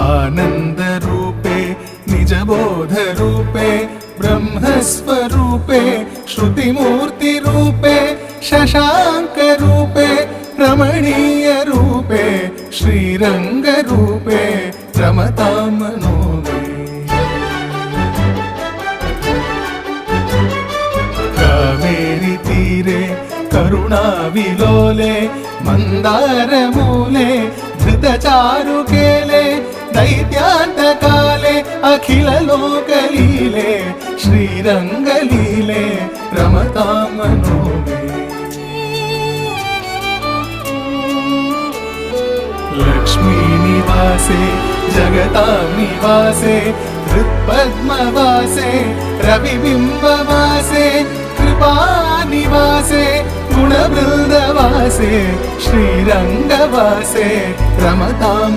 आनन्दरूपे निजबोधरूपे ब्रह्मस्वरूपे श्रुतिमूर्तिरूपे शशाङ्करूपे रमणीयरूपे श्रीरङ्गरूपे रमतां मनो मे। कावेरी तीरे करुणाविलोले मन्दारमूले धृतचारुकेले दैत्यान्तकाले अखिललोकलीले श्रीरङ्गलीले रमतां मनो मे। लक्ष्मीनिवासे जगतां निवासे हृत्पद्मवासे रविबिम्बवासे कृपानिवासे गुणवृन्दवासे श्रीरङ्गवासे रमतां